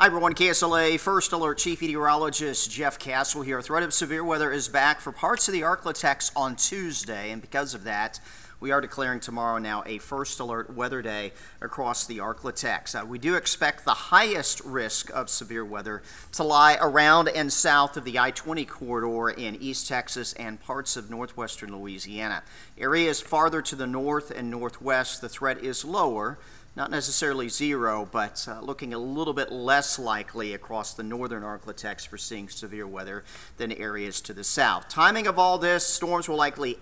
Hi everyone, KSLA First Alert Chief Meteorologist Jeff Castle here. A threat of severe weather is back for parts of the Arklatex on Tuesday, and because of that, we are declaring tomorrow now a First Alert weather day across the Arklatex. We do expect the highest risk of severe weather to lie around and south of the I-20 corridor in East Texas and parts of northwestern Louisiana. Areas farther to the north and northwest, the threat is lower. Not necessarily zero, but looking a little bit less likely across the northern Arklatex for seeing severe weather than areas to the south. Timing of all this, storms will likely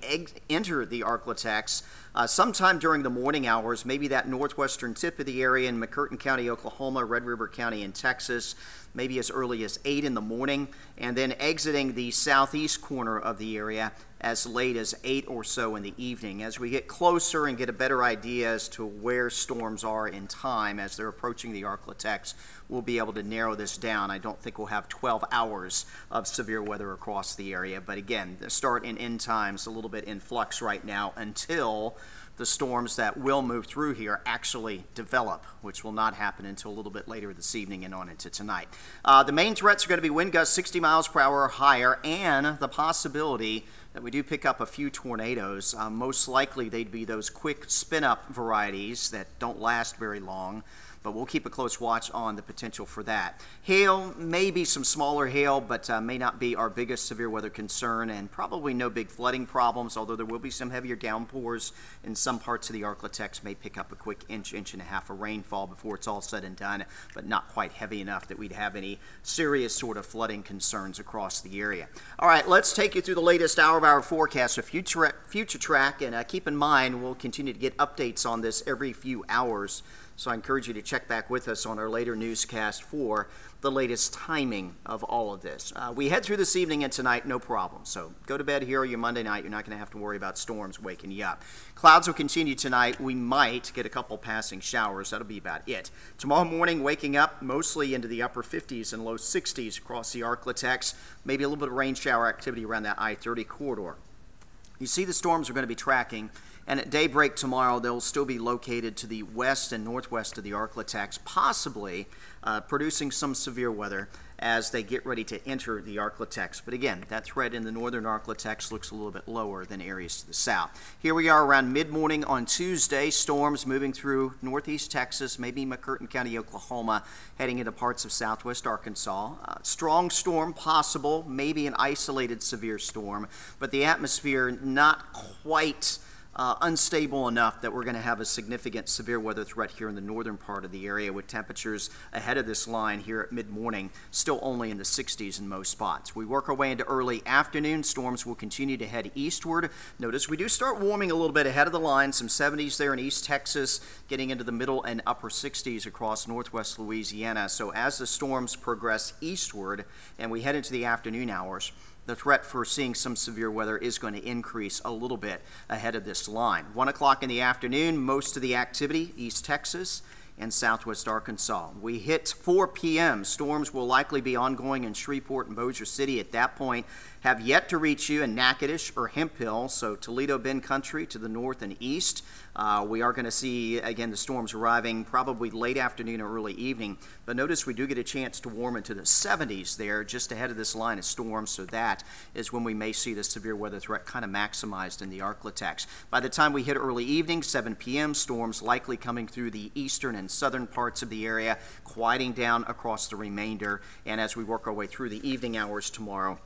enter the Arklatex sometime during the morning hours, maybe that northwestern tip of the area in McCurtain County, Oklahoma, Red River County in Texas, maybe as early as 8 in the morning, and then exiting the southeast corner of the area as late as 8 or so in the evening. As we get closer and get a better idea as to where storms are in time as they're approaching the Arklatex, we'll be able to narrow this down. I don't think we'll have 12 hours of severe weather across the area, but again, the start and end times a little bit in flux right now until the storms that will move through here actually develop, which will not happen until a little bit later this evening and on into tonight. The main threats are going to be wind gusts 60 miles per hour or higher, and the possibility that we do pick up a few tornadoes. Most likely they'd be those quick spin-up varieties that don't last very long, but we'll keep a close watch on the potential for that. Hail, maybe some smaller hail, but may not be our biggest severe weather concern, and probably no big flooding problems, although there will be some heavier downpours in some parts of the Arklatex. May pick up a quick inch and a half of rainfall before it's all said and done, but not quite heavy enough that we'd have any serious sort of flooding concerns across the area. All right, let's take you through the latest hour-by-hour forecast of Future Track, and keep in mind we'll continue to get updates on this every few hours. So I encourage you to check back with us on our later newscast for the latest timing of all of this. We head through this evening and tonight, no problem. So go to bed here your Monday night. You're not going to have to worry about storms waking you up. Clouds will continue tonight. We might get a couple passing showers. That'll be about it. Tomorrow morning, waking up mostly into the upper 50s and low 60s across the Arklatex. Maybe a little bit of rain shower activity around that I-30 corridor. You see the storms are going to be tracking, and at daybreak tomorrow, they'll still be located to the west and northwest of the Arklatex, possibly producing some severe weather as they get ready to enter the Arklatex. But again, that threat in the northern Arklatex looks a little bit lower than areas to the south. Here we are around mid-morning on Tuesday, storms moving through northeast Texas, maybe McCurtain County, Oklahoma, heading into parts of southwest Arkansas. Strong storm possible, maybe an isolated severe storm, but the atmosphere not quite unstable enough that we're going to have a significant severe weather threat here in the northern part of the area, with temperatures ahead of this line here at mid-morning still only in the 60s in most spots. We work our way into early afternoon. Storms will continue to head eastward. Notice we do start warming a little bit ahead of the line, some 70s there in East Texas, getting into the middle and upper 60s across northwest Louisiana. So as the storms progress eastward and we head into the afternoon hours, the threat for seeing some severe weather is going to increase a little bit ahead of this line. 1 o'clock in the afternoon, most of the activity, East Texas and southwest Arkansas. We hit 4 p.m. Storms will likely be ongoing in Shreveport and Bossier City at that point. Have yet to reach you in Natchitoches or Hemphill, so Toledo Bend country to the north and east. We are going to see, again, the storms arriving probably late afternoon or early evening. But notice we do get a chance to warm into the 70s there just ahead of this line of storms, so that is when we may see the severe weather threat kind of maximized in the Arklatex. By the time we hit early evening, 7 p.m., storms likely coming through the eastern and southern parts of the area, quieting down across the remainder. And as we work our way through the evening hours tomorrow,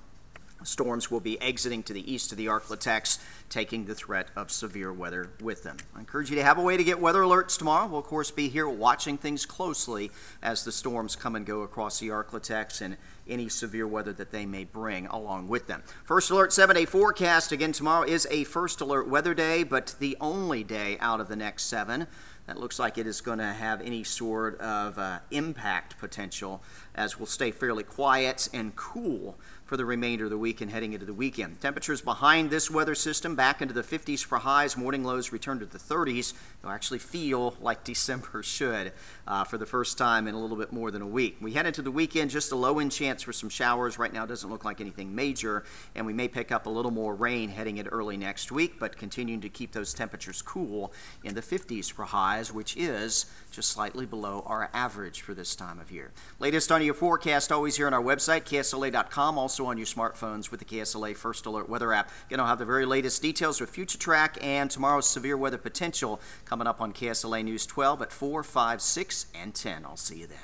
storms will be exiting to the east of the Arklatex, taking the threat of severe weather with them. I encourage you to have a way to get weather alerts tomorrow. We'll, of course, be here watching things closely as the storms come and go across the Arklatex and any severe weather that they may bring along with them. First Alert 7-day forecast, again, tomorrow is a First Alert weather day, but the only day out of the next 7 that looks like it is going to have any sort of impact potential, as we'll stay fairly quiet and cool for for the remainder of the week and heading into the weekend. Temperatures behind this weather system back into the 50s for highs. Morning lows return to the 30s. You'll actually feel like December should for the first time in a little bit more than a week. We head into the weekend, just a low-end chance for some showers. Right now, it doesn't look like anything major, and we may pick up a little more rain heading into early next week, but continuing to keep those temperatures cool in the 50s for highs, which is just slightly below our average for this time of year. Latest on your forecast always here on our website, KSLA.com, also on your smartphones with the KSLA First Alert Weather app. Again, I'll have the very latest details with Future Track and tomorrow's severe weather potential coming up on KSLA News 12 at 4, 5, 6, and 10. I'll see you then.